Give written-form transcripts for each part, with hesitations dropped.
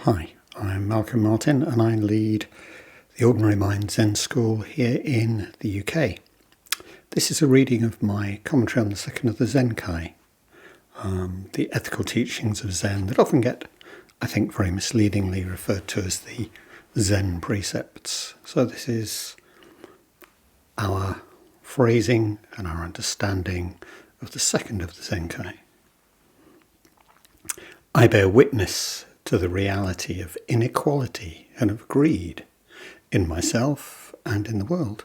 Hi, I'm Malcolm Martin and I lead the Ordinary Mind Zen School here in the UK. This is a reading of my commentary on the second of the Zenkai, the ethical teachings of Zen that often get, I think, very misleadingly referred to as the Zen Precepts. So this is our phrasing and our understanding of the second of the Zenkai. I bear witness to the reality of inequality and of greed in myself and in the world,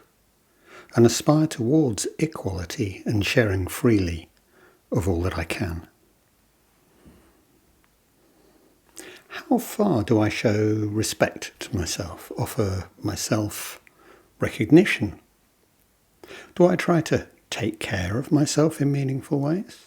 and aspire towards equality and sharing freely of all that I can. How far do I show respect to myself, offer myself recognition? Do I try to take care of myself in meaningful ways?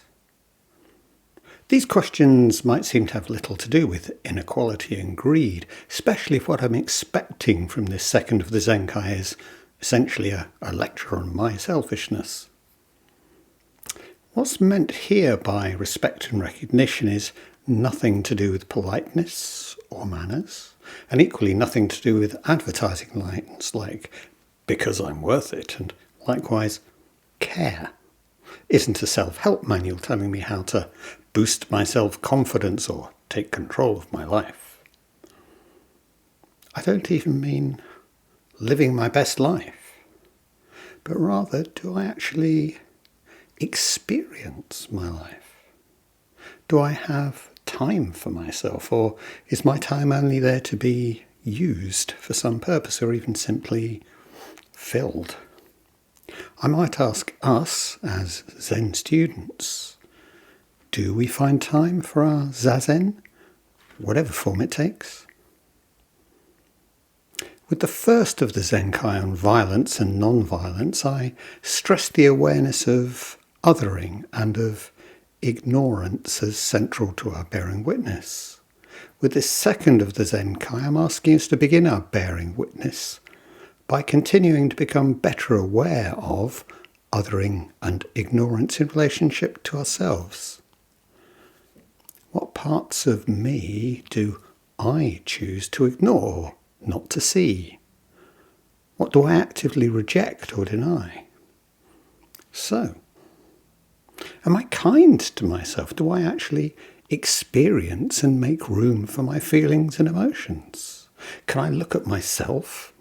These questions might seem to have little to do with inequality and greed, especially if what I'm expecting from this second of the Zenkai is essentially a lecture on my selfishness. What's meant here by respect and recognition is nothing to do with politeness or manners, and equally nothing to do with advertising lines like "because I'm worth it" and likewise "care" isn't a self-help manual telling me how to boost my self-confidence or take control of my life. I don't even mean living my best life, but rather, do I actually experience my life? Do I have time for myself, or is my time only there to be used for some purpose or even simply filled? I might ask us as Zen students, do we find time for our zazen, whatever form it takes? With the first of the Zenkai on violence and non-violence, I stressed the awareness of othering and of ignorance as central to our bearing witness. With this second of the Zenkai, I'm asking us to begin our bearing witness by continuing to become better aware of othering and ignorance in relationship to ourselves. What parts of me do I choose to ignore, not to see? What do I actively reject or deny? So, am I kind to myself? Do I actually experience and make room for my feelings and emotions? Can I look at myself,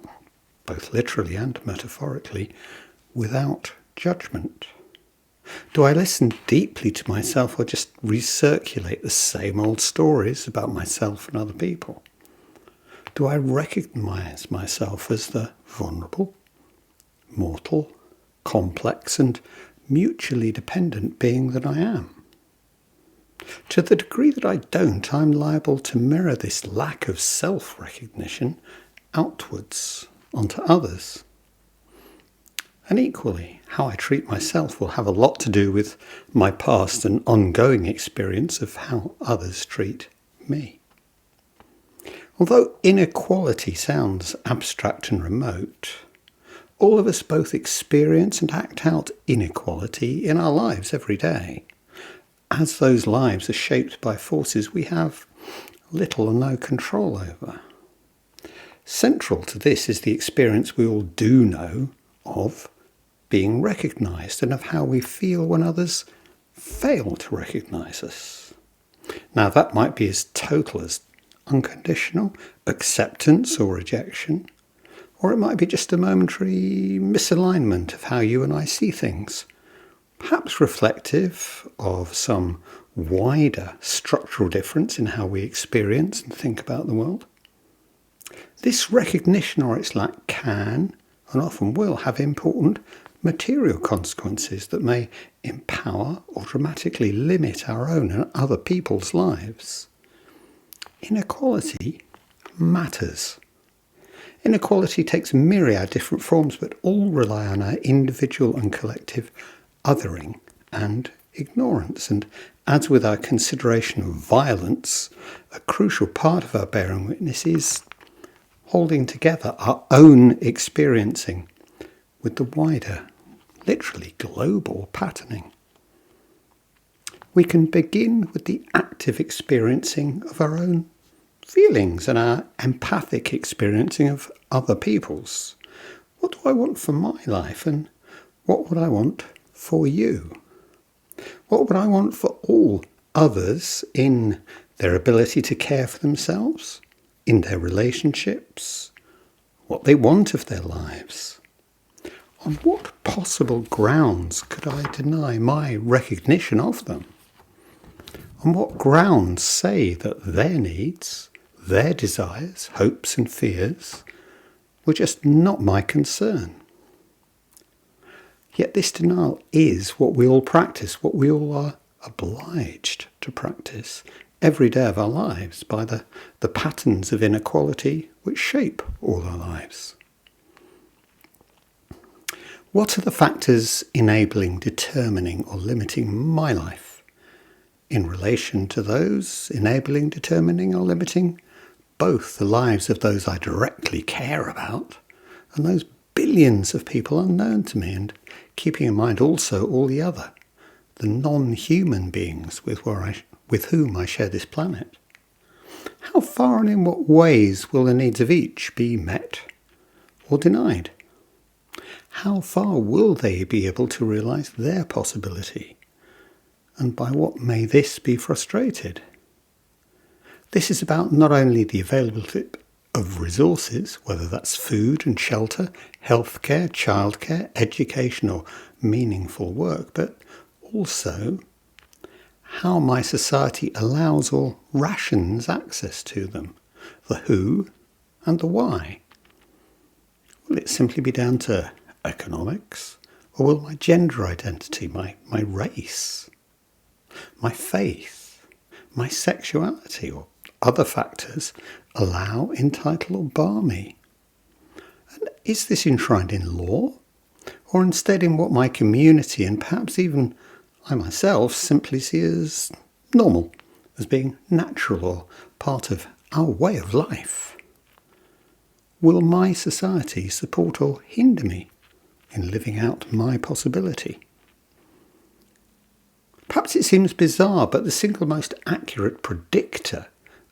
both literally and metaphorically, without judgment? Do I listen deeply to myself or just recirculate the same old stories about myself and other people? Do I recognize myself as the vulnerable, mortal, complex and mutually dependent being that I am? To the degree that I don't, I'm liable to mirror this lack of self-recognition outwards onto others. And equally, how I treat myself will have a lot to do with my past and ongoing experience of how others treat me. Although inequality sounds abstract and remote, all of us both experience and act out inequality in our lives every day, as those lives are shaped by forces we have little or no control over. Central to this is the experience we all do know of being recognised and of how we feel when others fail to recognise us. Now that might be as total as unconditional acceptance or rejection, or it might be just a momentary misalignment of how you and I see things, perhaps reflective of some wider structural difference in how we experience and think about the world. This recognition or its lack can and often will have important material consequences that may empower or dramatically limit our own and other people's lives. Inequality matters. Inequality takes myriad different forms, but all rely on our individual and collective othering and ignorance. And as with our consideration of violence, a crucial part of our bearing witness is holding together our own experiencing with the wider, literally global patterning. We can begin with the active experiencing of our own feelings and our empathic experiencing of other people's. What do I want for my life, and what would I want for you? What would I want for all others in their ability to care for themselves, in their relationships, what they want of their lives? On what possible grounds could I deny my recognition of them? On what grounds say that their needs, their desires, hopes and fears were just not my concern? Yet this denial is what we all practice, what we all are obliged to practice every day of our lives by the patterns of inequality which shape all our lives. What are the factors enabling, determining or limiting my life in relation to those enabling, determining or limiting both the lives of those I directly care about and those billions of people unknown to me, and keeping in mind also all the other, the non-human beings with whom I share this planet? How far and in what ways will the needs of each be met or denied? How far will they be able to realise their possibility? And by what may this be frustrated? This is about not only the availability of resources, whether that's food and shelter, healthcare, childcare, education or meaningful work, but also how my society allows or rations access to them, the who and the why. Will it simply be down to economics, or will my gender identity, my race, my faith, my sexuality or other factors allow, entitle or bar me? And is this enshrined in law, or instead in what my community and perhaps even I myself simply see as normal, as being natural or part of our way of life? Will my society support or hinder me in living out my possibility? Perhaps it seems bizarre, but the single most accurate predictor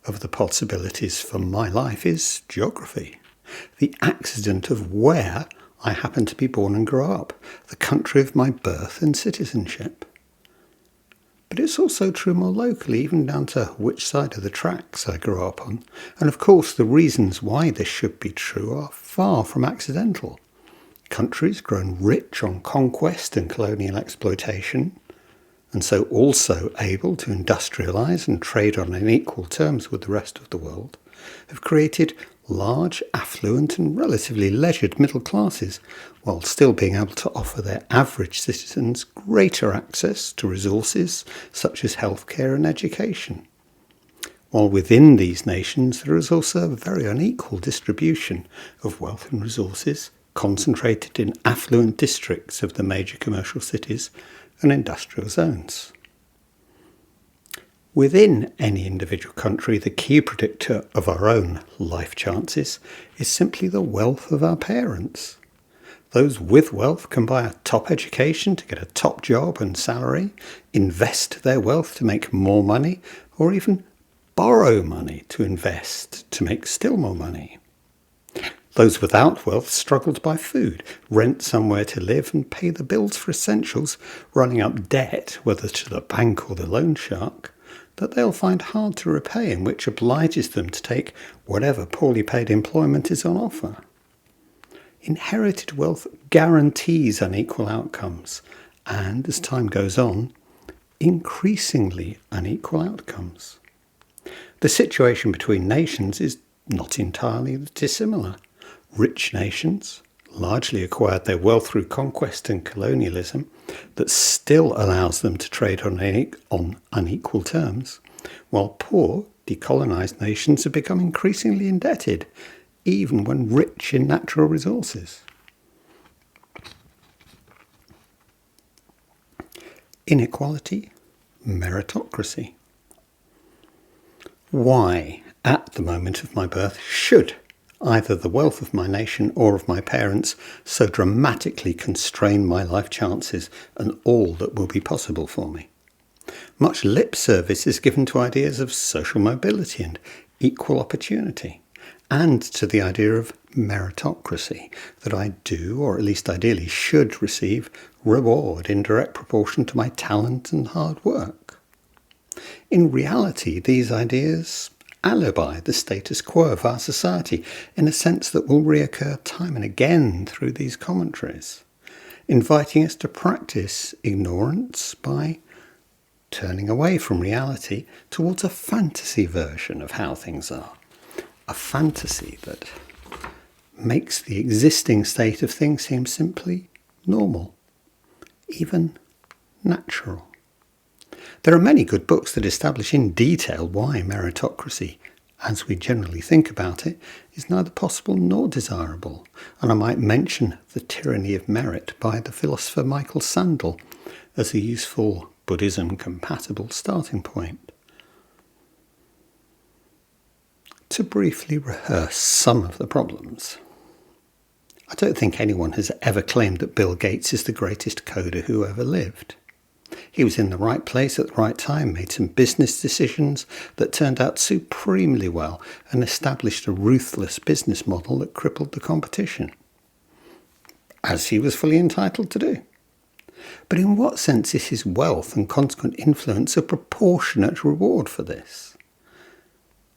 of the possibilities for my life is geography, the accident of where I happen to be born and grow up, the country of my birth and citizenship. But it's also true more locally, even down to which side of the tracks I grew up on. And of course, the reasons why this should be true are far from accidental. Countries grown rich on conquest and colonial exploitation, and so also able to industrialise and trade on unequal terms with the rest of the world, have created large, affluent and relatively leisured middle classes, while still being able to offer their average citizens greater access to resources such as healthcare and education. While within these nations there is also a very unequal distribution of wealth and resources, concentrated in affluent districts of the major commercial cities and industrial zones. Within any individual country, the key predictor of our own life chances is simply the wealth of our parents. Those with wealth can buy a top education to get a top job and salary, invest their wealth to make more money, or even borrow money to invest to make still more money. Those without wealth struggle to buy food, rent somewhere to live and pay the bills for essentials, running up debt, whether to the bank or the loan shark, that they'll find hard to repay and which obliges them to take whatever poorly paid employment is on offer. Inherited wealth guarantees unequal outcomes and, as time goes on, increasingly unequal outcomes. The situation between nations is not entirely dissimilar. Rich nations largely acquired their wealth through conquest and colonialism that still allows them to trade on unequal terms, while poor, decolonised nations have become increasingly indebted, even when rich in natural resources. Inequality, meritocracy. Why, at the moment of my birth, should either the wealth of my nation or of my parents so dramatically constrain my life chances and all that will be possible for me? Much lip service is given to ideas of social mobility and equal opportunity, and to the idea of meritocracy, that I do, or at least ideally should receive, reward in direct proportion to my talent and hard work. In reality, these ideas alibi the status quo of our society in a sense that will reoccur time and again through these commentaries, inviting us to practice ignorance by turning away from reality towards a fantasy version of how things are. A fantasy that makes the existing state of things seem simply normal, even natural. There are many good books that establish in detail why meritocracy, as we generally think about it, is neither possible nor desirable, and I might mention The Tyranny of Merit by the philosopher Michael Sandel as a useful Buddhism-compatible starting point. To briefly rehearse some of the problems. I don't think anyone has ever claimed that Bill Gates is the greatest coder who ever lived. He was in the right place at the right time, made some business decisions that turned out supremely well, and established a ruthless business model that crippled the competition, as he was fully entitled to do. But in what sense is his wealth and consequent influence a proportionate reward for this?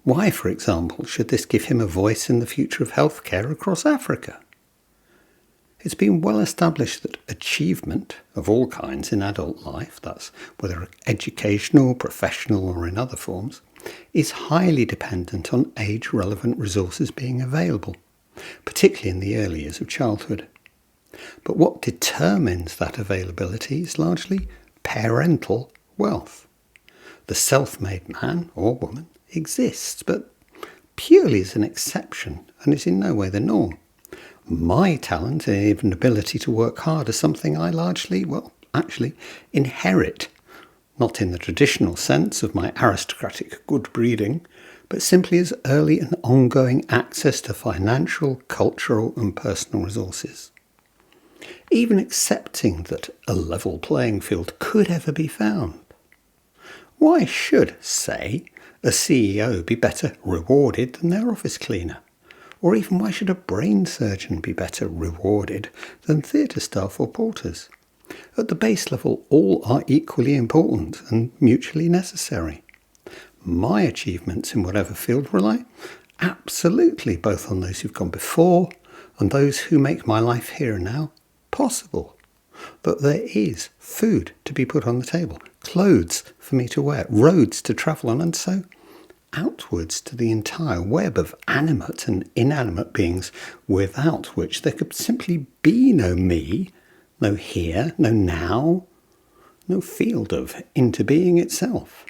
Why, for example, should this give him a voice in the future of healthcare across Africa? It's been well established that achievement of all kinds in adult life, that's whether educational, professional or in other forms, is highly dependent on age-relevant resources being available, particularly in the early years of childhood. But what determines that availability is largely parental wealth. The self-made man or woman exists, but purely as an exception and is in no way the norm. My talent and even ability to work hard is something I largely, inherit, not in the traditional sense of my aristocratic good breeding, but simply as early and ongoing access to financial, cultural and personal resources. Even accepting that a level playing field could ever be found. Why should, say, a CEO be better rewarded than their office cleaner? Or even why should a brain surgeon be better rewarded than theatre staff or porters? At the base level, all are equally important and mutually necessary. My achievements in whatever field rely absolutely both on those who've gone before and those who make my life here and now possible. That there is food to be put on the table, clothes for me to wear, roads to travel on, and so outwards to the entire web of animate and inanimate beings without which there could simply be no me, no here, no now, no field of interbeing itself.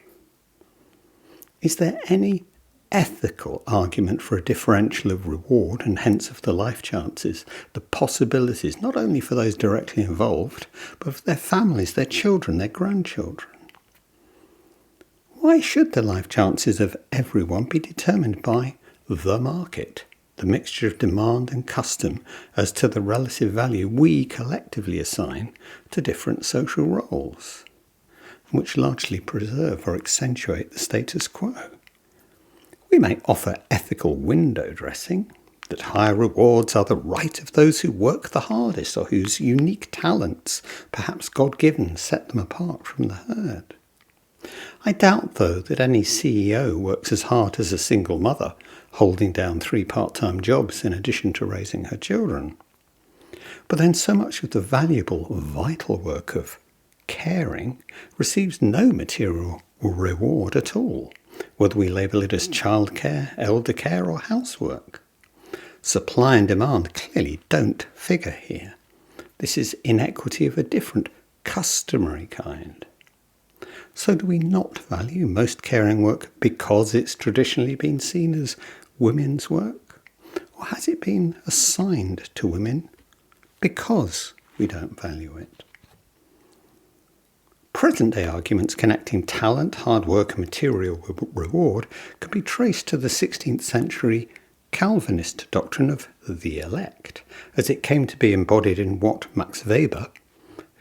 Is there any ethical argument for a differential of reward and hence of the life chances, the possibilities, not only for those directly involved, but for their families, their children, their grandchildren? Why should the life chances of everyone be determined by the market, the mixture of demand and custom as to the relative value we collectively assign to different social roles, which largely preserve or accentuate the status quo? We may offer ethical window dressing, that higher rewards are the right of those who work the hardest or whose unique talents, perhaps God-given, set them apart from the herd. I doubt, though, that any CEO works as hard as a single mother, holding down 3 part-time jobs in addition to raising her children. But then so much of the valuable, vital work of caring receives no material reward at all, whether we label it as childcare, elder care or housework. Supply and demand clearly don't figure here. This is inequity of a different, customary kind. So do we not value most caring work because it's traditionally been seen as women's work? Or has it been assigned to women because we don't value it? Present-day arguments connecting talent, hard work and material reward can be traced to the 16th century Calvinist doctrine of the elect, as it came to be embodied in what Max Weber,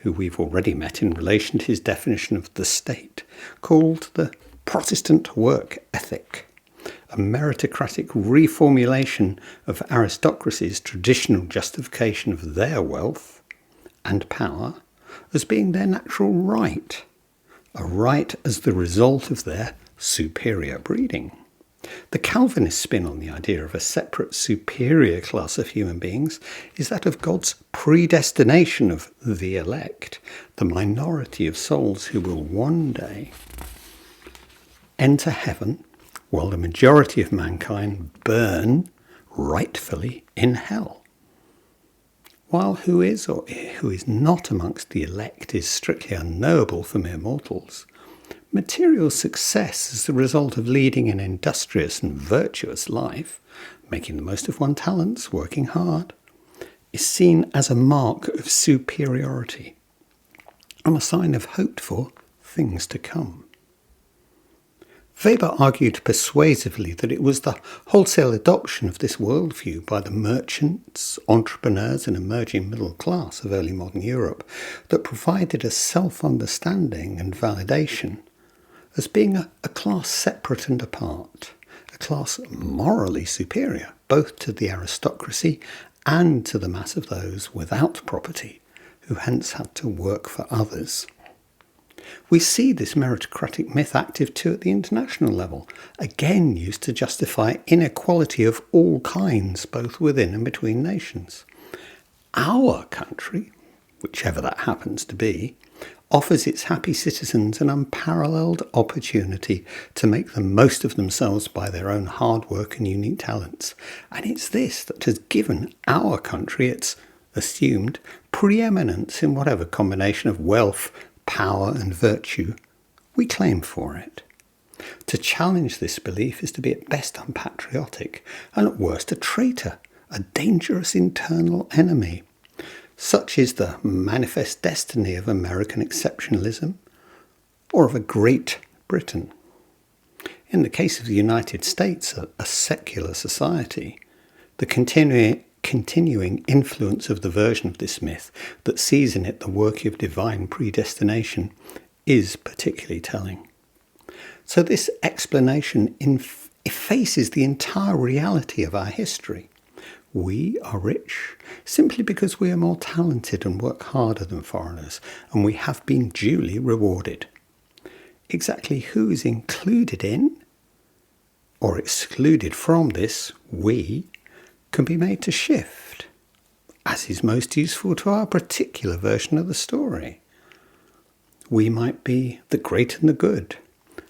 who we've already met in relation to his definition of the state, called the Protestant work ethic, a meritocratic reformulation of aristocracy's traditional justification of their wealth and power as being their natural right, a right as the result of their superior breeding. The Calvinist spin on the idea of a separate superior class of human beings is that of God's predestination of the elect, the minority of souls who will one day enter heaven, while the majority of mankind burn rightfully in hell. While who is or who is not amongst the elect is strictly unknowable for mere mortals, material success as the result of leading an industrious and virtuous life, making the most of one's talents, working hard, is seen as a mark of superiority and a sign of hoped-for things to come. Weber argued persuasively that it was the wholesale adoption of this worldview by the merchants, entrepreneurs and emerging middle class of early modern Europe that provided a self-understanding and validation as being a class separate and apart, a class morally superior both to the aristocracy and to the mass of those without property who hence had to work for others. We see this meritocratic myth active too at the international level, again used to justify inequality of all kinds, both within and between nations. Our country, whichever that happens to be, offers its happy citizens an unparalleled opportunity to make the most of themselves by their own hard work and unique talents. And it's this that has given our country its assumed preeminence in whatever combination of wealth, power and virtue we claim for it. To challenge this belief is to be at best unpatriotic and at worst a traitor, a dangerous internal enemy. Such is the manifest destiny of American exceptionalism or of a Great Britain. In the case of the United States, a secular society, the continuing influence of the version of this myth that sees in it the work of divine predestination is particularly telling. So this explanation effaces the entire reality of our history. We are rich simply because we are more talented and work harder than foreigners, and we have been duly rewarded. Exactly who is included in or excluded from this we can be made to shift, as is most useful to our particular version of the story. We might be the great and the good,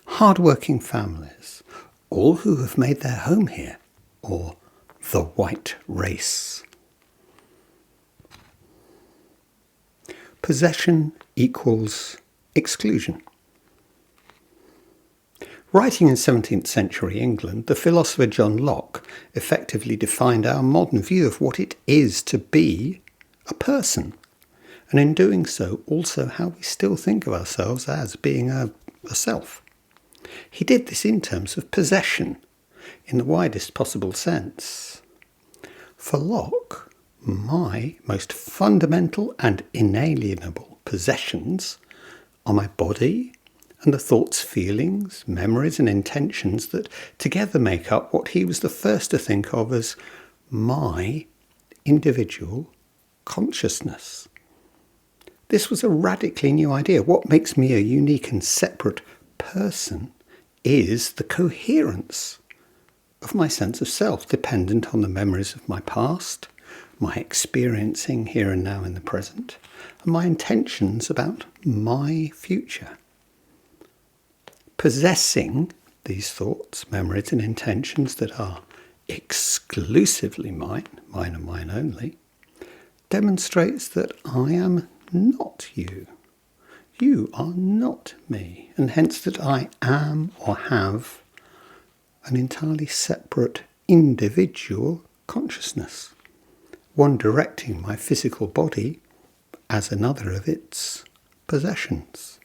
hard-working families, all who have made their home here, or the white race. Possession equals exclusion. Writing in 17th century England, the philosopher John Locke effectively defined our modern view of what it is to be a person, and in doing so also how we still think of ourselves as being a self. He did this in terms of possession, in the widest possible sense. For Locke, my most fundamental and inalienable possessions are my body and the thoughts, feelings, memories and intentions that together make up what he was the first to think of as my individual consciousness. This was a radically new idea. What makes me a unique and separate person is the coherence of my sense of self, dependent on the memories of my past, my experiencing here and now in the present, and my intentions about my future. Possessing these thoughts, memories and intentions that are exclusively mine and mine only, demonstrates that I am not you. You are not me, and hence that I am or have an entirely separate individual consciousness, one directing my physical body as another of its possessions.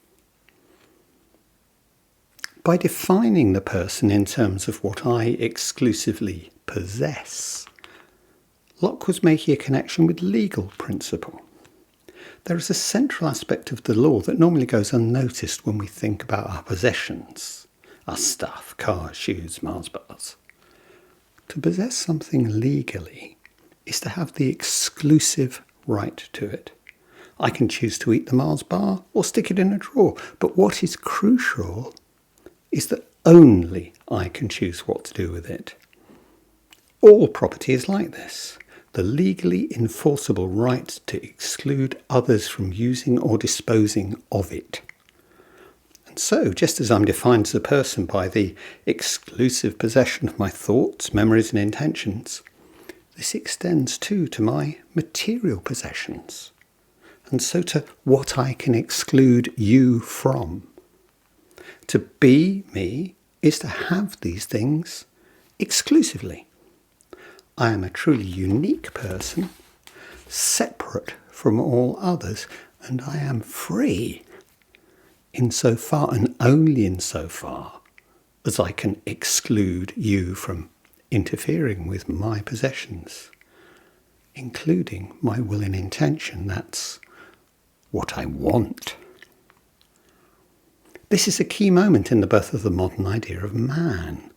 By defining the person in terms of what I exclusively possess, Locke was making a connection with legal principle. There is a central aspect of the law that normally goes unnoticed when we think about our possessions, our stuff, cars, shoes, Mars bars. To possess something legally is to have the exclusive right to it. I can choose to eat the Mars bar or stick it in a drawer, but what is crucial is that only I can choose what to do with it. All property is like this. The legally enforceable right to exclude others from using or disposing of it. And so, just as I'm defined as a person by the exclusive possession of my thoughts, memories and intentions, this extends too to my material possessions, and so to what I can exclude you from. To be me is to have these things exclusively. I am a truly unique person, separate from all others, and I am free insofar and only insofar as I can exclude you from interfering with my possessions, including my will and intention. That's what I want. This is a key moment in the birth of the modern idea of man,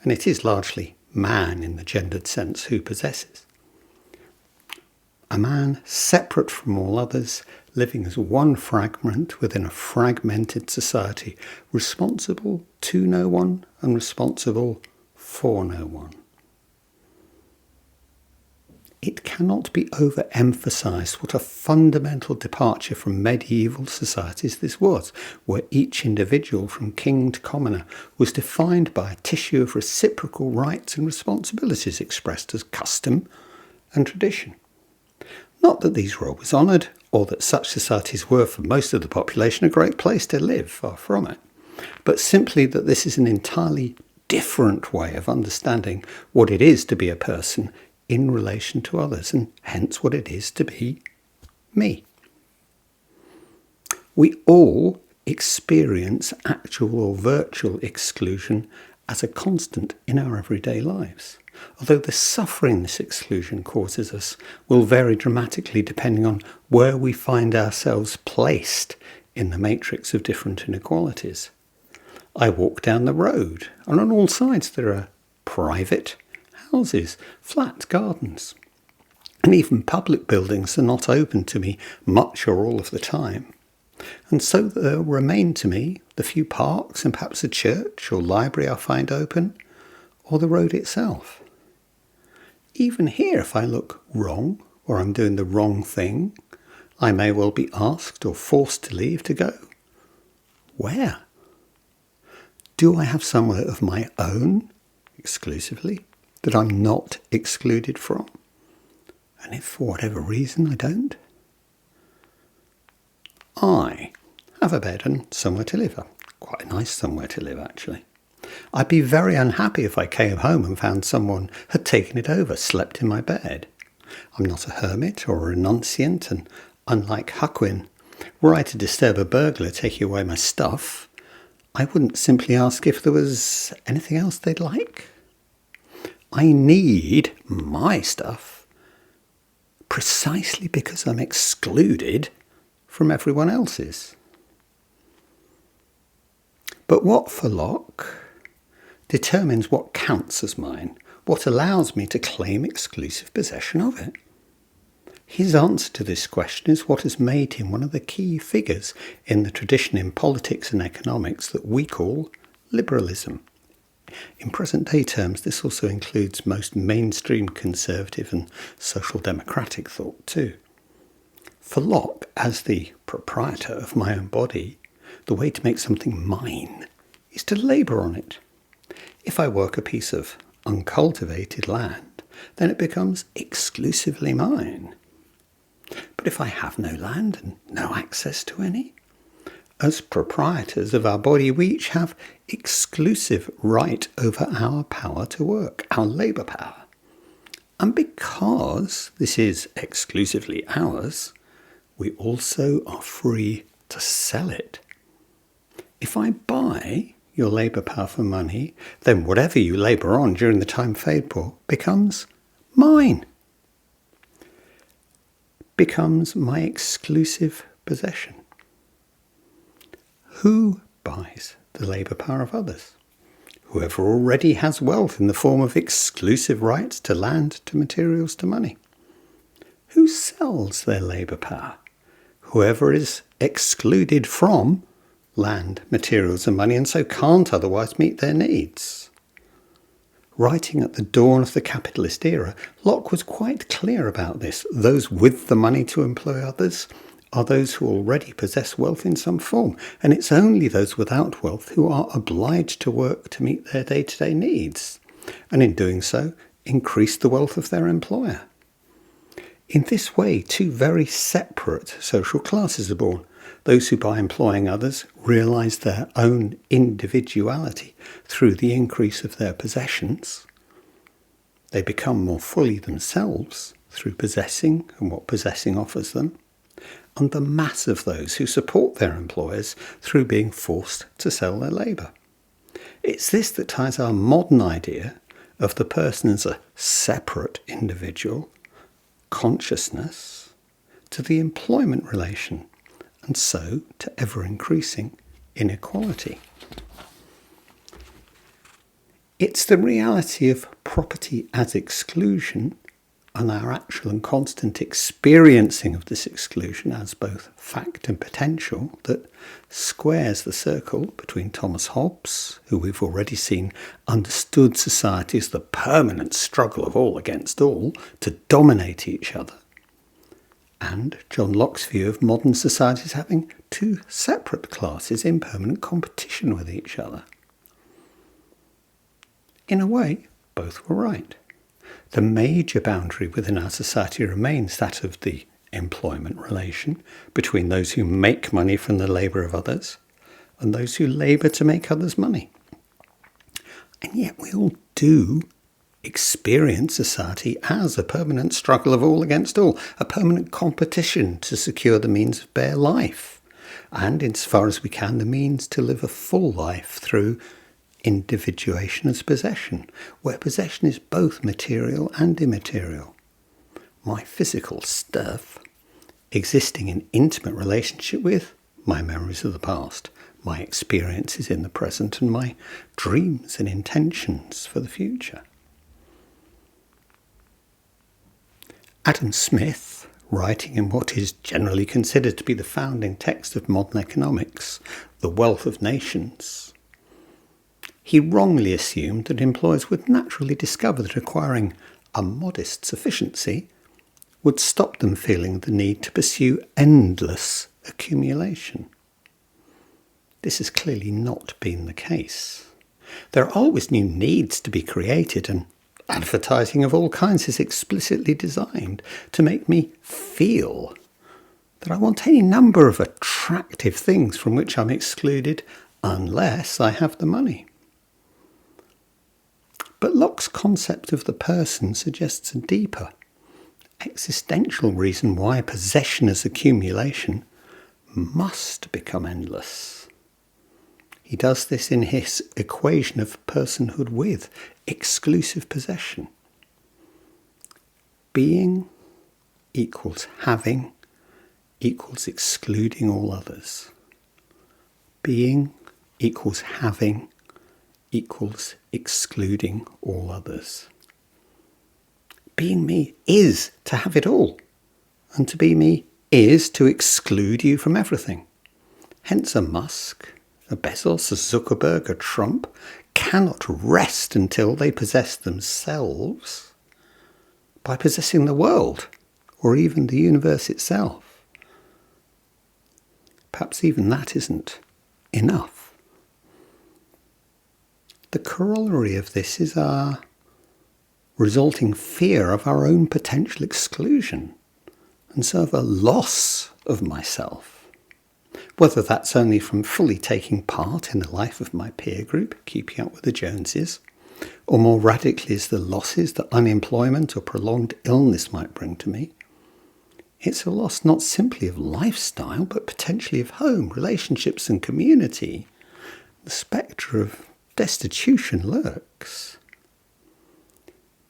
and it is largely man in the gendered sense who possesses. A man separate from all others, living as one fragment within a fragmented society, responsible to no one and responsible for no one. It cannot be overemphasized what a fundamental departure from medieval societies this was, where each individual, from king to commoner, was defined by a tissue of reciprocal rights and responsibilities expressed as custom and tradition. Not that these were always honoured, or that such societies were for most of the population a great place to live, far from it, but simply that this is an entirely different way of understanding what it is to be a person in relation to others, and hence what it is to be me. We all experience actual or virtual exclusion as a constant in our everyday lives, although the suffering this exclusion causes us will vary dramatically depending on where we find ourselves placed in the matrix of different inequalities. I walk down the road, and on all sides there are private houses, flat gardens, and even public buildings are not open to me much or all of the time. And so there remain to me the few parks and perhaps a church or library I find open, or the road itself. Even here, if I look wrong or I'm doing the wrong thing, I may well be asked or forced to leave to go. Where? Do I have somewhere of my own, exclusively, that I'm not excluded from? And if for whatever reason I don't, I have a bed and somewhere to live. Quite a nice somewhere to live, actually. I'd be very unhappy if I came home and found someone had taken it over, slept in my bed. I'm not a hermit or a renunciant, and unlike Huckwin, were I to disturb a burglar taking away my stuff, I wouldn't simply ask if there was anything else they'd like. I need my stuff precisely because I'm excluded from everyone else's. But what for Locke determines what counts as mine, what allows me to claim exclusive possession of it? His answer to this question is what has made him one of the key figures in the tradition in politics and economics that we call liberalism. In present-day terms, this also includes most mainstream conservative and social democratic thought too. For Locke, as the proprietor of my own body, the way to make something mine is to labour on it. If I work a piece of uncultivated land, then it becomes exclusively mine. But if I have no land and no access to any, as proprietors of our body, we each have exclusive right over our power to work, our labour power. And because this is exclusively ours, we also are free to sell it. If I buy your labour power for money, then whatever you labour on during the time paid for becomes mine, becomes my exclusive possession. Who buys the labour power of others? Whoever already has wealth in the form of exclusive rights to land, to materials, to money. Who sells their labour power? Whoever is excluded from land, materials and money, and so can't otherwise meet their needs. Writing at the dawn of the capitalist era, Locke was quite clear about this. Those with the money to employ others are those who already possess wealth in some form, and it's only those without wealth who are obliged to work to meet their day-to-day needs, and in doing so, increase the wealth of their employer. In this way, two very separate social classes are born. Those who, by employing others, realise their own individuality through the increase of their possessions. They become more fully themselves through possessing and what possessing offers them. And the mass of those who support their employers through being forced to sell their labour. It's this that ties our modern idea of the person as a separate individual, consciousness, to the employment relation, and so to ever-increasing inequality. It's the reality of property as exclusion and our actual and constant experiencing of this exclusion as both fact and potential that squares the circle between Thomas Hobbes, who we've already seen understood society as the permanent struggle of all against all to dominate each other, and John Locke's view of modern societies having two separate classes in permanent competition with each other. In a way, both were right. The major boundary within our society remains that of the employment relation between those who make money from the labour of others and those who labour to make others money. And yet we all do experience society as a permanent struggle of all against all, a permanent competition to secure the means of bare life, and, insofar as we can, the means to live a full life through individuation as possession, where possession is both material and immaterial. My physical stuff existing in intimate relationship with my memories of the past, my experiences in the present, and my dreams and intentions for the future. Adam Smith, writing in what is generally considered to be the founding text of modern economics, The Wealth of Nations, he wrongly assumed that employers would naturally discover that acquiring a modest sufficiency would stop them feeling the need to pursue endless accumulation. This has clearly not been the case. There are always new needs to be created, and advertising of all kinds is explicitly designed to make me feel that I want any number of attractive things from which I'm excluded unless I have the money. But Locke's concept of the person suggests a deeper, existential reason why possession as accumulation must become endless. He does this in his equation of personhood with exclusive possession. Being equals having equals excluding all others. Being equals having equals excluding all others. Being me is to have it all, and to be me is to exclude you from everything. Hence a Musk, a Bezos, a Zuckerberg, a Trump cannot rest until they possess themselves by possessing the world, or even the universe itself. Perhaps even that isn't enough. The corollary of this is our resulting fear of our own potential exclusion, and so of a loss of myself. Whether that's only from fully taking part in the life of my peer group, keeping up with the Joneses, or more radically as the losses that unemployment or prolonged illness might bring to me. It's a loss not simply of lifestyle, but potentially of home, relationships and community. The spectre of destitution lurks.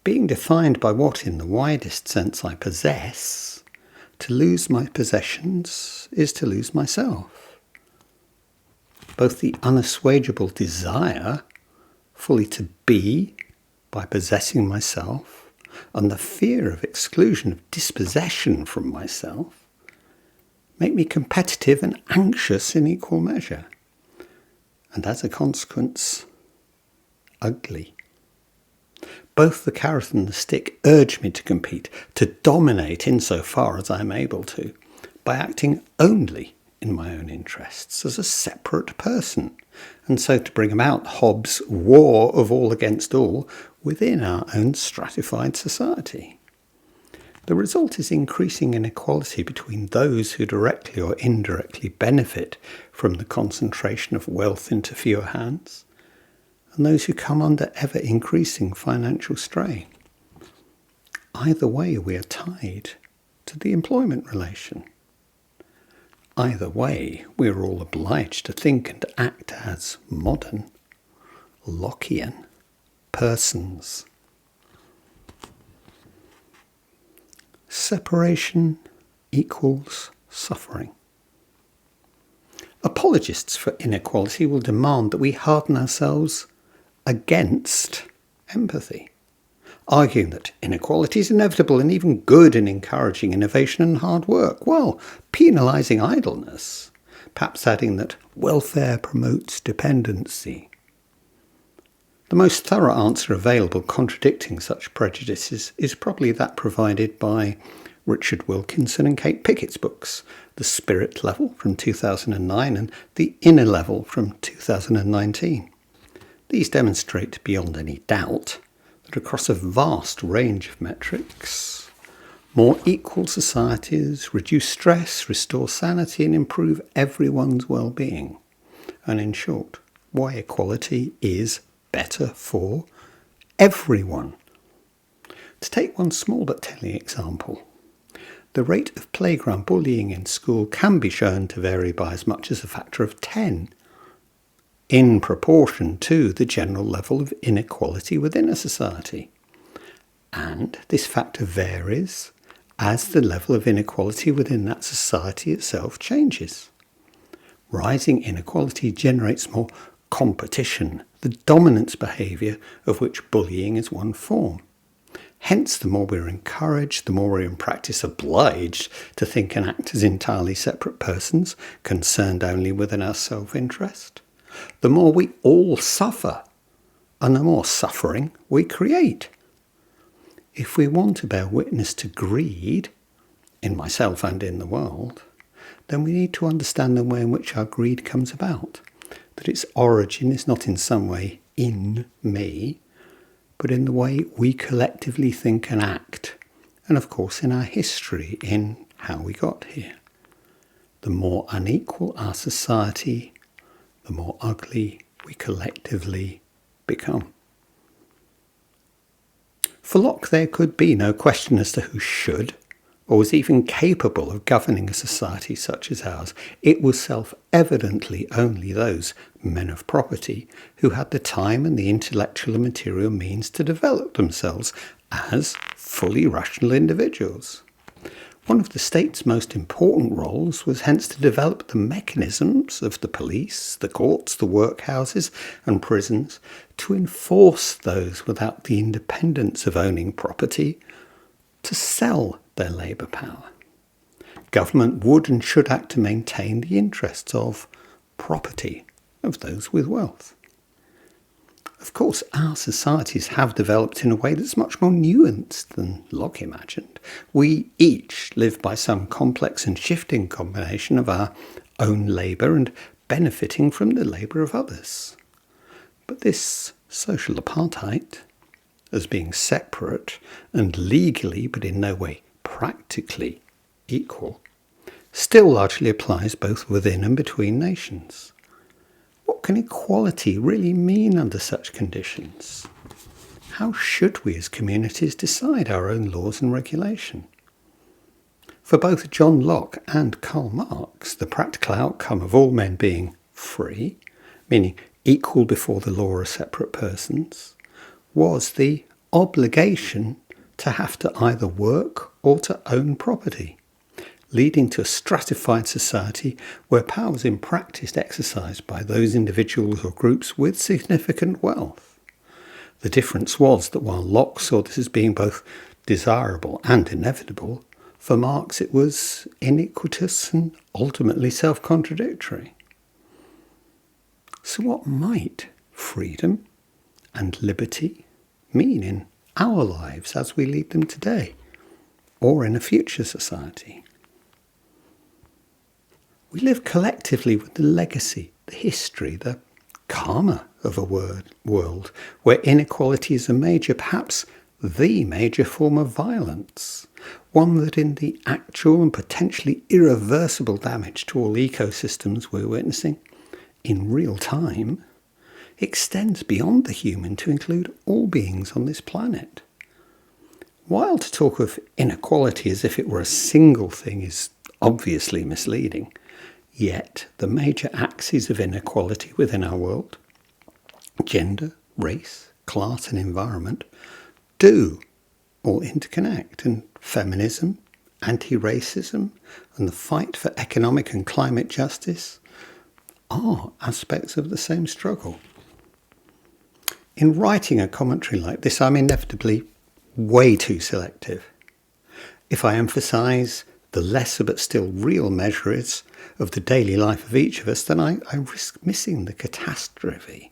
Being defined by what, in the widest sense, I possess, to lose my possessions is to lose myself. Both the unassuageable desire fully to be by possessing myself, and the fear of exclusion, of dispossession from myself, make me competitive and anxious in equal measure, and as a consequence, ugly. Both the carrot and the stick urge me to compete, to dominate insofar as I am able to, by acting only in my own interests as a separate person, and so to bring about Hobbes' war of all against all within our own stratified society. The result is increasing inequality between those who directly or indirectly benefit from the concentration of wealth into fewer hands, and those who come under ever-increasing financial strain. Either way, we are tied to the employment relation. Either way, we are all obliged to think and act as modern, Lockean persons. Separation equals suffering. Apologists for inequality will demand that we harden ourselves against empathy, arguing that inequality is inevitable and even good in encouraging innovation and hard work, while penalising idleness, perhaps adding that welfare promotes dependency. The most thorough answer available contradicting such prejudices is probably that provided by Richard Wilkinson and Kate Pickett's books, The Spirit Level from 2009 and The Inner Level from 2019. These demonstrate beyond any doubt that across a vast range of metrics, more equal societies reduce stress, restore sanity and improve everyone's well-being. And in short, why equality is better for everyone. To take one small but telling example, the rate of playground bullying in school can be shown to vary by as much as a factor of 10 in proportion to the general level of inequality within a society. And this factor varies as the level of inequality within that society itself changes. Rising inequality generates more competition, the dominance behaviour of which bullying is one form. Hence, the more we're encouraged, the more we're in practice obliged to think and act as entirely separate persons, concerned only within our self-interest, the more we all suffer, and the more suffering we create. If we want to bear witness to greed, in myself and in the world, then we need to understand the way in which our greed comes about, that its origin is not in some way in me, but in the way we collectively think and act, and of course in our history, in how we got here. The more unequal our society, the more ugly we collectively become. For Locke, there could be no question as to who should, or was even capable of governing a society such as ours. It was self-evidently only those men of property who had the time and the intellectual and material means to develop themselves as fully rational individuals. One of the state's most important roles was hence to develop the mechanisms of the police, the courts, the workhouses and prisons to enforce those without the independence of owning property to sell their labour power. Government would and should act to maintain the interests of property, of those with wealth. Of course, our societies have developed in a way that's much more nuanced than Locke imagined. We each live by some complex and shifting combination of our own labour and benefiting from the labour of others. But this social apartheid, as being separate and legally but in no way practically equal, still largely applies both within and between nations. What can equality really mean under such conditions? How should we as communities decide our own laws and regulation? For both John Locke and Karl Marx, the practical outcome of all men being free, meaning equal before the law as separate persons, was the obligation to have to either work or to own property, leading to a stratified society where power was in practice exercised by those individuals or groups with significant wealth. The difference was that while Locke saw this as being both desirable and inevitable, for Marx it was iniquitous and ultimately self-contradictory. So what might freedom and liberty mean in our lives as we lead them today, or in a future society? We live collectively with the legacy, the history, the karma of a world where inequality is a major, perhaps the major form of violence, one that in the actual and potentially irreversible damage to all ecosystems we're witnessing in real time extends beyond the human to include all beings on this planet. While to talk of inequality as if it were a single thing is obviously misleading, yet the major axes of inequality within our world, gender, race, class and environment, do all interconnect, and feminism, anti-racism and the fight for economic and climate justice are aspects of the same struggle. In writing a commentary like this, I'm inevitably way too selective. If I emphasise the lesser but still real measures of the daily life of each of us, then I risk missing the catastrophe,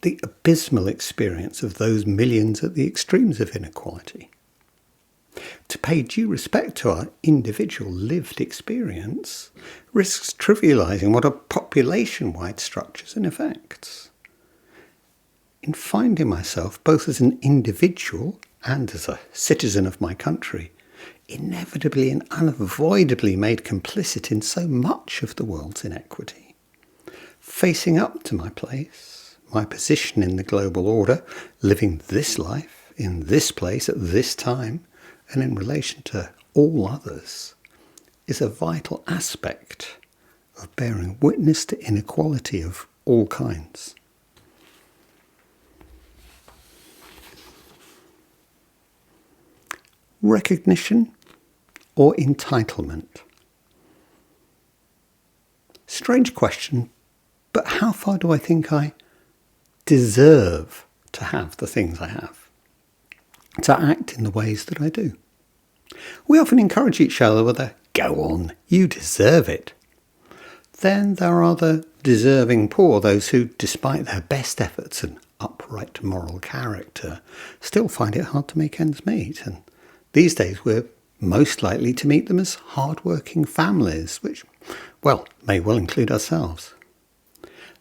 the abysmal experience of those millions at the extremes of inequality. To pay due respect to our individual lived experience risks trivialising what are population-wide structures and effects. In finding myself, both as an individual and as a citizen of my country, inevitably and unavoidably made complicit in so much of the world's inequity, facing up to my place, my position in the global order, living this life, in this place, at this time, and in relation to all others, is a vital aspect of bearing witness to inequality of all kinds. Recognition or entitlement? Strange question, but how far do I think I deserve to have the things I have, to act in the ways that I do? We often encourage each other with a "go on, you deserve it." Then there are the deserving poor, those who, despite their best efforts and upright moral character, still find it hard to make ends meet. And these days we're most likely to meet them as hard-working families, which, may well include ourselves.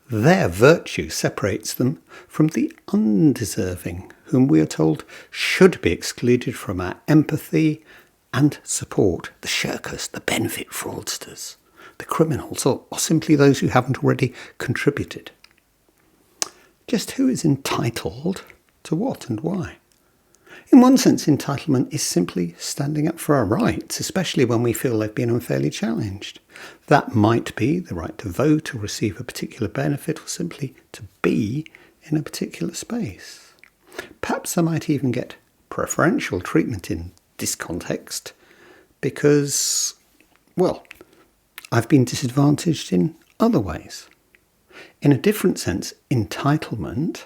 Their virtue separates them from the undeserving, whom we are told should be excluded from our empathy and support, the shirkers, the benefit fraudsters, the criminals, or simply those who haven't already contributed. Just who is entitled to what and why? In one sense, entitlement is simply standing up for our rights, especially when we feel they've been unfairly challenged. That might be the right to vote or receive a particular benefit, or simply to be in a particular space. Perhaps I might even get preferential treatment in this context because, I've been disadvantaged in other ways. In a different sense, entitlement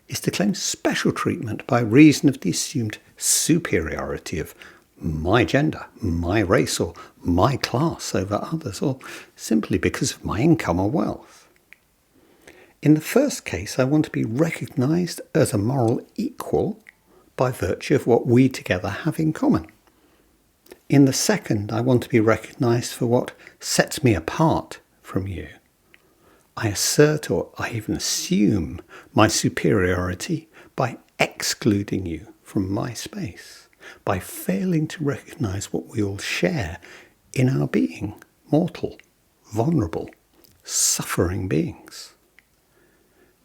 is to claim special treatment by reason of the assumed superiority of my gender, my race, or my class over others, or simply because of my income or wealth. In the first case, I want to be recognised as a moral equal by virtue of what we together have in common. In the second, I want to be recognised for what sets me apart from you. I assert, or I even assume, my superiority by excluding you from my space, by failing to recognise what we all share in our being, mortal, vulnerable, suffering beings.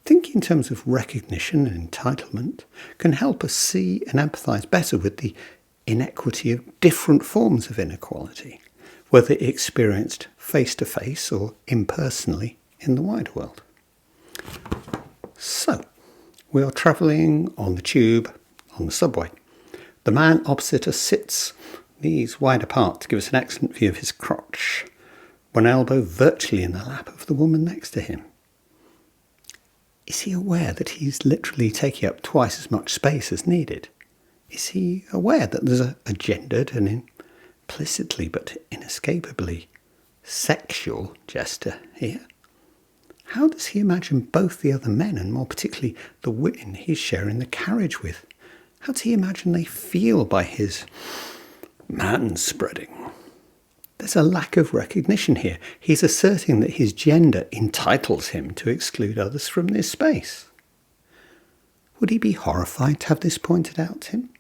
Thinking in terms of recognition and entitlement can help us see and empathise better with the inequity of different forms of inequality, whether experienced face-to-face or impersonally in the wider world. So, we are travelling on the tube, on the subway. The man opposite us sits, knees wide apart to give us an excellent view of his crotch, one elbow virtually in the lap of the woman next to him. Is he aware that he's literally taking up twice as much space as needed? Is he aware that there's a gendered and implicitly but inescapably sexual gesture here? How does he imagine both the other men, and more particularly the women he's sharing the carriage with? How does he imagine they feel by his man-spreading? There's a lack of recognition here. He's asserting that his gender entitles him to exclude others from this space. Would he be horrified to have this pointed out to him?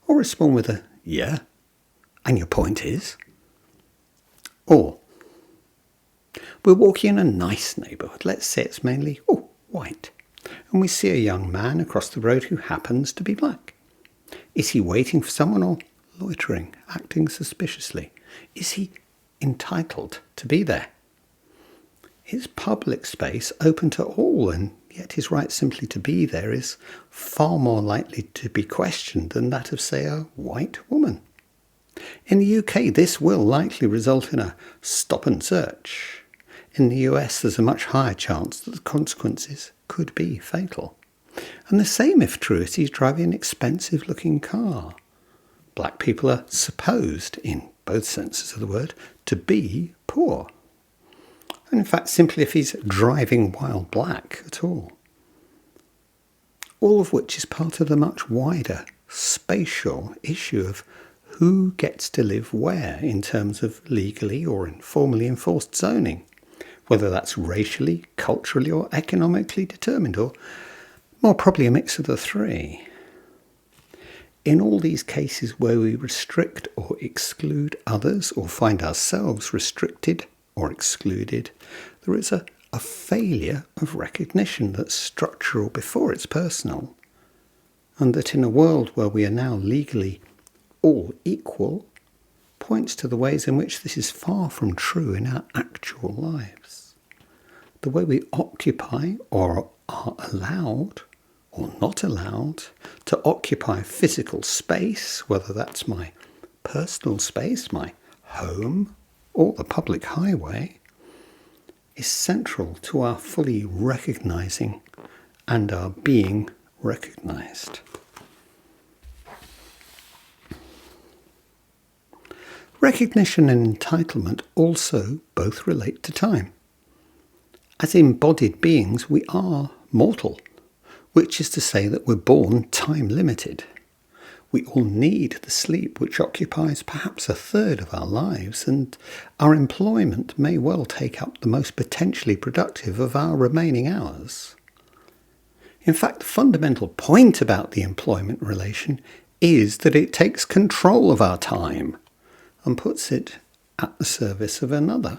Or respond with a, yeah, and your point is? Or, we're walking in a nice neighbourhood, let's say it's mainly, white, and we see a young man across the road who happens to be black. Is he waiting for someone or loitering, acting suspiciously? Is he entitled to be there? Is public space open to all, and yet his right simply to be there is far more likely to be questioned than that of, say, a white woman? In the UK, this will likely result in a stop and search. In the US, there's a much higher chance that the consequences could be fatal. And the same if true if he's driving an expensive-looking car. Black people are supposed, in both senses of the word, to be poor. And in fact, simply if he's driving while black at all. All of which is part of the much wider spatial issue of who gets to live where in terms of legally or informally enforced zoning, whether that's racially, culturally or economically determined, or more probably a mix of the three. In all these cases where we restrict or exclude others or find ourselves restricted or excluded, there is a failure of recognition that's structural before it's personal, and that in a world where we are now legally all equal, points to the ways in which this is far from true in our actual lives. The way we occupy or are allowed or not allowed to occupy physical space, whether that's my personal space, my home, or the public highway, is central to our fully recognizing and our being recognized. Recognition and entitlement also both relate to time. As embodied beings, we are mortal, which is to say that we're born time-limited. We all need the sleep which occupies perhaps a third of our lives, and our employment may well take up the most potentially productive of our remaining hours. In fact, the fundamental point about the employment relation is that it takes control of our time and puts it at the service of another.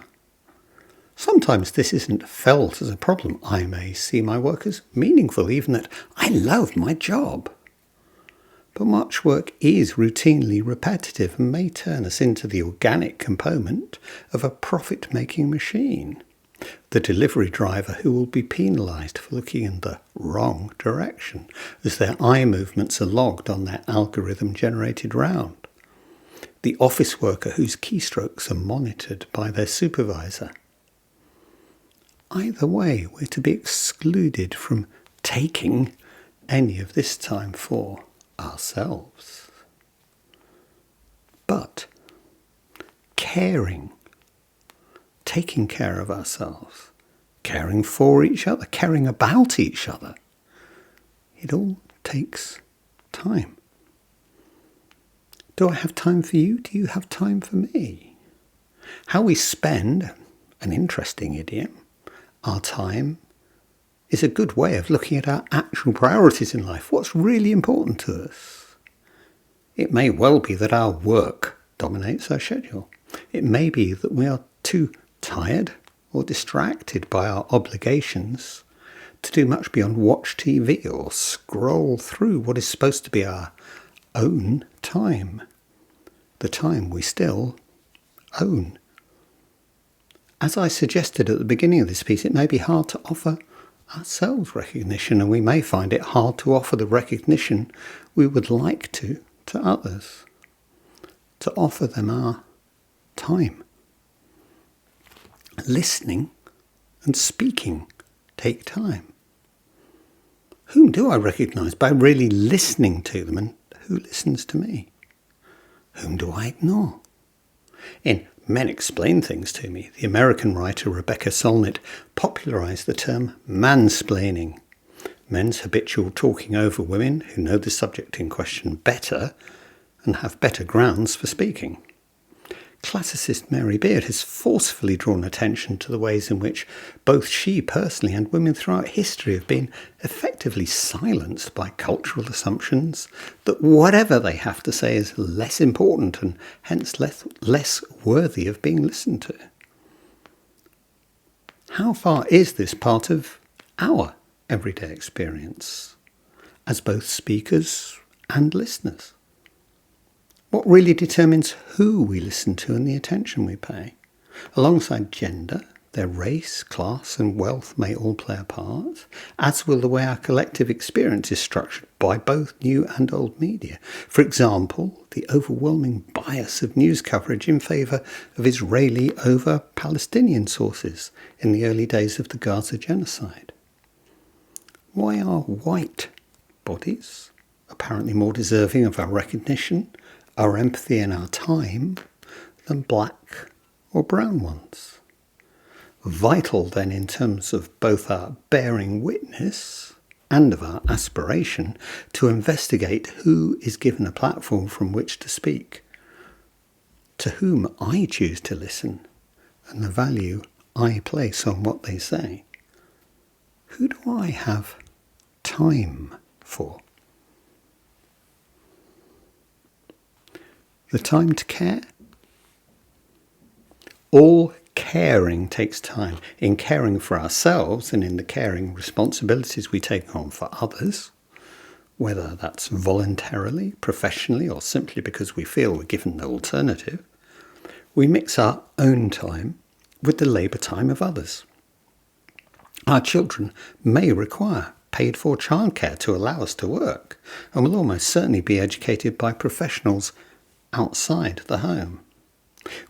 Sometimes this isn't felt as a problem. I may see my work as meaningful, even that I love my job. But much work is routinely repetitive and may turn us into the organic component of a profit-making machine. The delivery driver who will be penalised for looking in the wrong direction as their eye movements are logged on their algorithm-generated round. The office worker whose keystrokes are monitored by their supervisor. Either way, we're to be excluded from taking any of this time for ourselves. But caring, taking care of ourselves, caring for each other, caring about each other, it all takes time. Do I have time for you? Do you have time for me? How we spend, an interesting idiom, our time is a good way of looking at our actual priorities in life. What's really important to us? It may well be that our work dominates our schedule. It may be that we are too tired or distracted by our obligations to do much beyond watch TV or scroll through what is supposed to be our own time, the time we still own. As I suggested at the beginning of this piece, it may be hard to offer ourselves recognition, and we may find it hard to offer the recognition we would like to others, to offer them our time. Listening and speaking take time. Whom do I recognise by really listening to them, and who listens to me? Whom do I ignore? In Men Explain Things to Me, the American writer Rebecca Solnit popularised the term mansplaining, men's habitual talking over women who know the subject in question better and have better grounds for speaking. Classicist Mary Beard has forcefully drawn attention to the ways in which both she personally and women throughout history have been effectively silenced by cultural assumptions that whatever they have to say is less important and hence less worthy of being listened to. How far is this part of our everyday experience as both speakers and listeners? What really determines who we listen to and the attention we pay? Alongside gender, their race, class and wealth may all play a part, as will the way our collective experience is structured by both new and old media. For example, the overwhelming bias of news coverage in favour of Israeli over Palestinian sources in the early days of the Gaza genocide. Why are white bodies apparently more deserving of our recognition, our empathy and our time than black or brown ones? Vital then in terms of both our bearing witness and of our aspiration to investigate who is given a platform from which to speak, to whom I choose to listen, and the value I place on what they say. Who do I have time for? The time to care? All caring takes time. In caring for ourselves and in the caring responsibilities we take on for others, whether that's voluntarily, professionally, or simply because we feel we're given no alternative, we mix our own time with the labour time of others. Our children may require paid-for childcare to allow us to work, and will almost certainly be educated by professionals outside the home.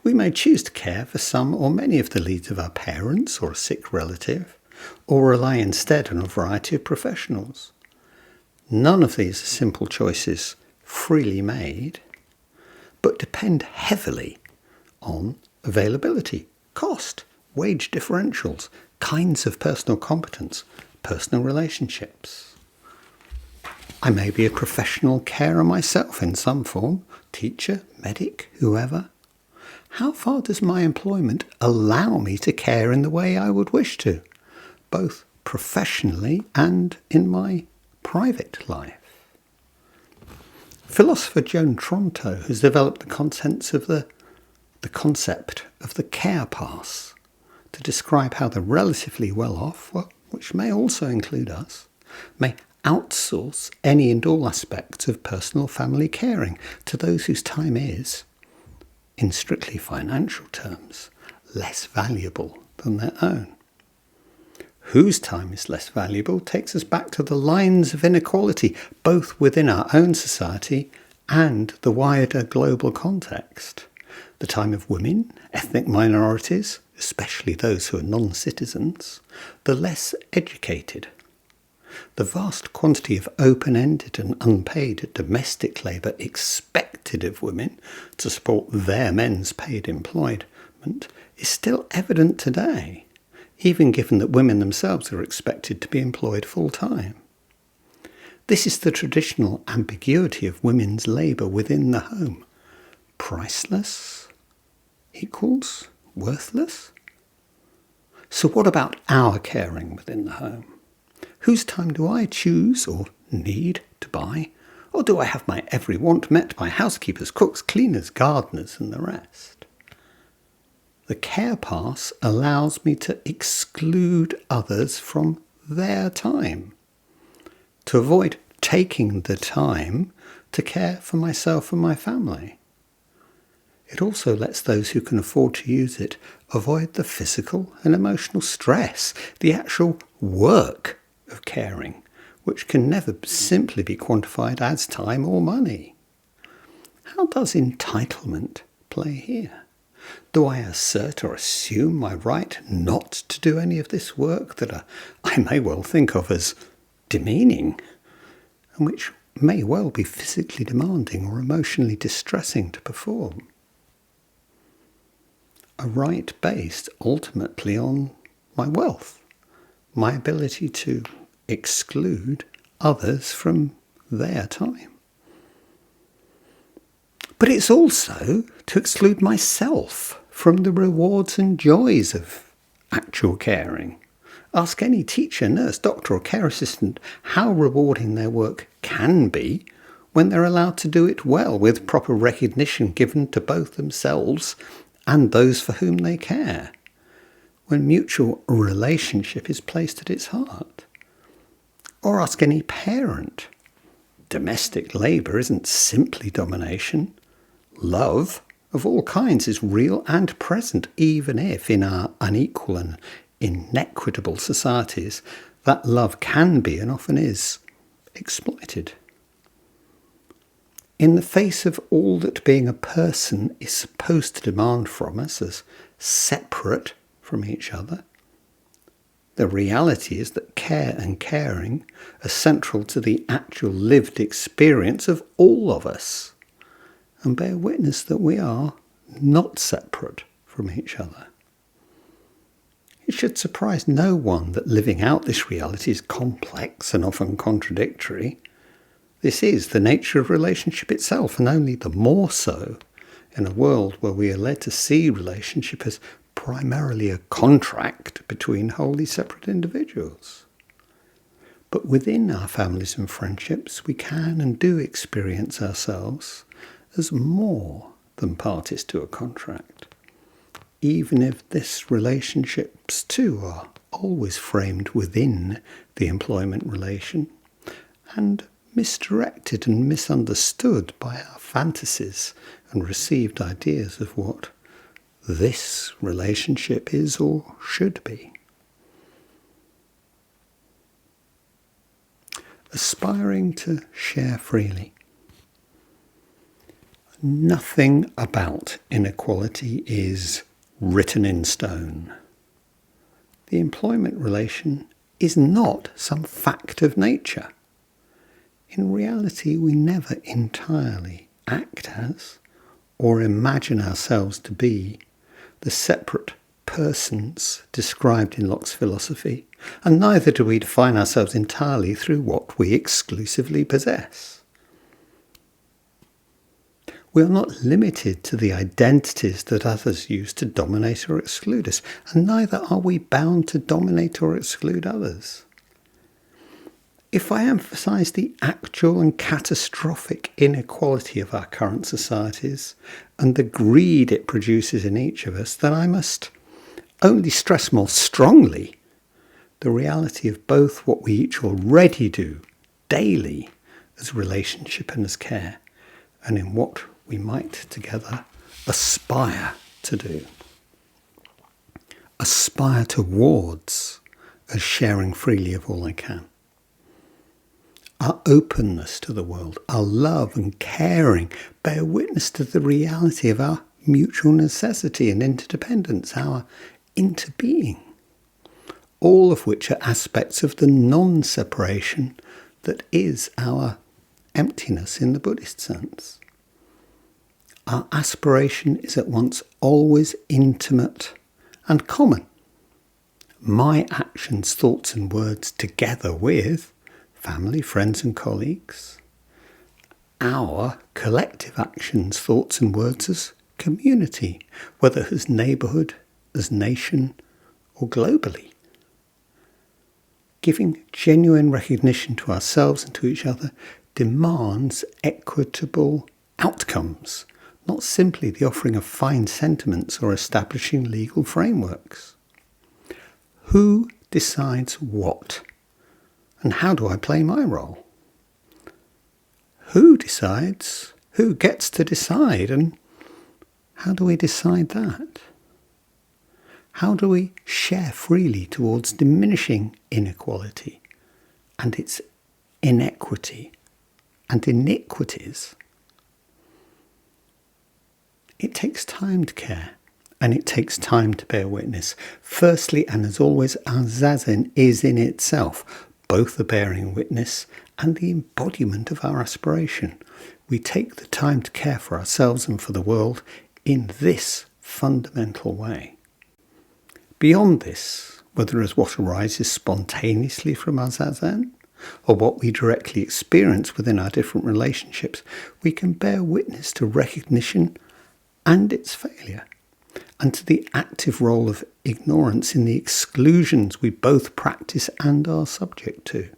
We may choose to care for some or many of the needs of our parents or a sick relative, or rely instead on a variety of professionals. None of these are simple choices freely made, but depend heavily on availability, cost, wage differentials, kinds of personal competence, personal relationships. I may be a professional carer myself in some form, teacher, medic, whoever. How far does my employment allow me to care in the way I would wish to, both professionally and in my private life? Philosopher Joan Tronto has developed the concept of the care pass to describe how the relatively well-off, which may also include us, may outsource any and all aspects of personal family caring to those whose time is, in strictly financial terms, less valuable than their own. Whose time is less valuable takes us back to the lines of inequality, both within our own society and the wider global context. The time of women, ethnic minorities, especially those who are non-citizens, the less educated. The vast quantity of open-ended and unpaid domestic labour expected of women to support their men's paid employment is still evident today, even given that women themselves are expected to be employed full-time. This is the traditional ambiguity of women's labour within the home. Priceless equals worthless? So what about our caring within the home? Whose time do I choose or need to buy? Or do I have my every want met by housekeepers, cooks, cleaners, gardeners and the rest? The care pass allows me to exclude others from their time, to avoid taking the time to care for myself and my family. It also lets those who can afford to use it avoid the physical and emotional stress, the actual work of caring, which can never simply be quantified as time or money. How does entitlement play here? Do I assert or assume my right not to do any of this work that I may well think of as demeaning, and which may well be physically demanding or emotionally distressing to perform. A right based ultimately on my wealth, my ability to exclude others from their time. But it's also to exclude myself from the rewards and joys of actual caring. Ask any teacher, nurse, doctor or care assistant how rewarding their work can be when they're allowed to do it well, with proper recognition given to both themselves and those for whom they care, when mutual relationship is placed at its heart. Or ask any parent. Domestic labour isn't simply domination. Love of all kinds is real and present, even if in our unequal and inequitable societies that love can be and often is exploited. In the face of all that being a person is supposed to demand from us as separate from each other, the reality is that care and caring are central to the actual lived experience of all of us, and bear witness that we are not separate from each other. It should surprise no one that living out this reality is complex and often contradictory. This is the nature of relationship itself, and only the more so in a world where we are led to see relationship as primarily a contract between wholly separate individuals. But within our families and friendships, we can and do experience ourselves as more than parties to a contract, even if this relationships too are always framed within the employment relation and misdirected and misunderstood by our fantasies and received ideas of what this relationship is or should be. Aspiring to share freely. Nothing about inequality is written in stone. The employment relation is not some fact of nature. In reality, we never entirely act as or imagine ourselves to be the separate persons described in Locke's philosophy, and neither do we define ourselves entirely through what we exclusively possess. We are not limited to the identities that others use to dominate or exclude us, and neither are we bound to dominate or exclude others. If I emphasise the actual and catastrophic inequality of our current societies and the greed it produces in each of us, then I must only stress more strongly the reality of both what we each already do daily as relationship and as care, and in what we might together aspire to do. Aspire towards as sharing freely of all I can. Our openness to the world, our love and caring bear witness to the reality of our mutual necessity and interdependence, our interbeing, all of which are aspects of the non-separation that is our emptiness in the Buddhist sense. Our aspiration is at once always intimate and common. My actions, thoughts and words together with family, friends and colleagues. Our collective actions, thoughts and words as community, whether as neighbourhood, as nation or globally. Giving genuine recognition to ourselves and to each other demands equitable outcomes, not simply the offering of fine sentiments or establishing legal frameworks. Who decides what? And how do I play my role? Who decides? Who gets to decide? And how do we decide that? How do we share freely towards diminishing inequality and its inequity and iniquities? It takes time to care, and it takes time to bear witness. Firstly, and as always, our zazen is in itself both the bearing witness and the embodiment of our aspiration. We take the time to care for ourselves and for the world in this fundamental way. Beyond this, whether as what arises spontaneously from our zazen, or what we directly experience within our different relationships, we can bear witness to recognition and its failure, and to the active role of ignorance in the exclusions we both practice and are subject to.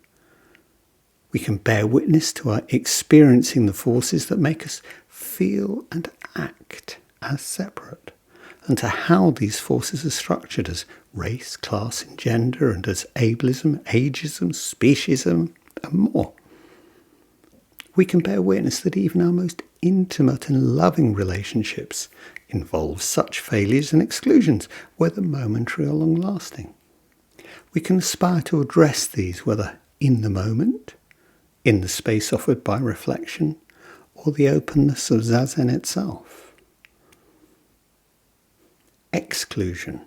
We can bear witness to our experiencing the forces that make us feel and act as separate, and to how these forces are structured as race, class and gender, and as ableism, ageism, speciesism, and more. We can bear witness that even our most intimate and loving relationships involve such failures and exclusions, whether momentary or long-lasting. We can aspire to address these, whether in the moment, in the space offered by reflection, or the openness of zazen itself. Exclusion,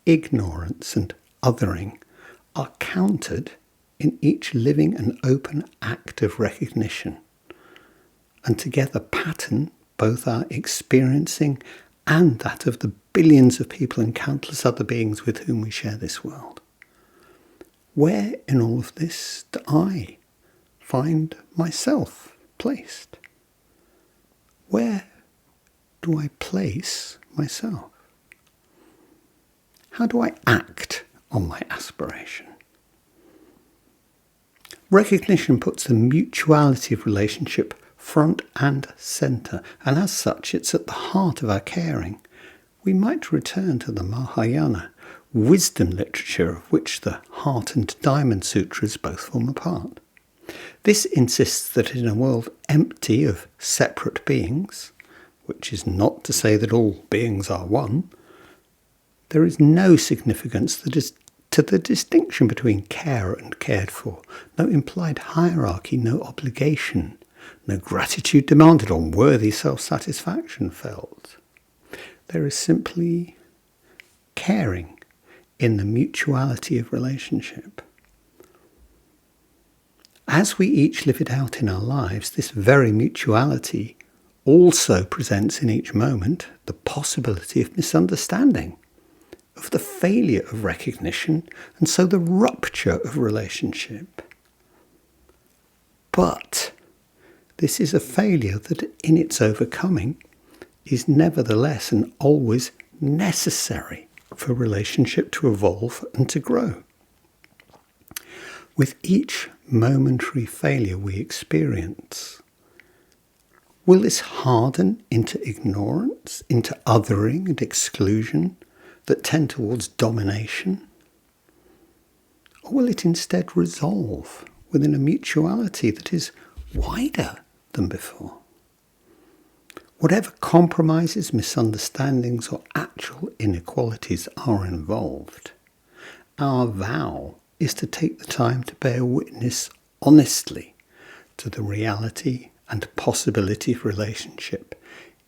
ignorance and othering are countered in each living and open act of recognition, and together pattern both our experiencing and that of the billions of people and countless other beings with whom we share this world. Where in all of this do I find myself placed? Where do I place myself? How do I act on my aspiration? Recognition puts the mutuality of relationship front and centre, and as such it's at the heart of our caring. We might return to the Mahayana wisdom literature, of which the Heart and Diamond Sutras both form a part. This insists that in a world empty of separate beings, which is not to say that all beings are one, there is no significance to the distinction between carer and cared for, no implied hierarchy, no obligation, no gratitude demanded or worthy self-satisfaction felt. There is simply caring in the mutuality of relationship. As we each live it out in our lives, this very mutuality also presents in each moment the possibility of misunderstanding, of the failure of recognition, and so the rupture of relationship. But this is a failure that in its overcoming is nevertheless and always necessary for relationship to evolve and to grow. With each momentary failure we experience, will this harden into ignorance, into othering and exclusion that tend towards domination? Or will it instead resolve within a mutuality that is wider than before? Whatever compromises, misunderstandings or actual inequalities are involved, our vow is to take the time to bear witness honestly to the reality and possibility of relationship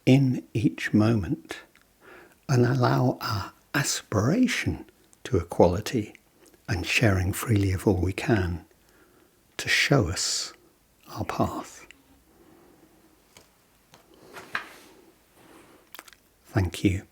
in each moment, and allow our aspiration to equality and sharing freely of all we can to show us our path. Thank you.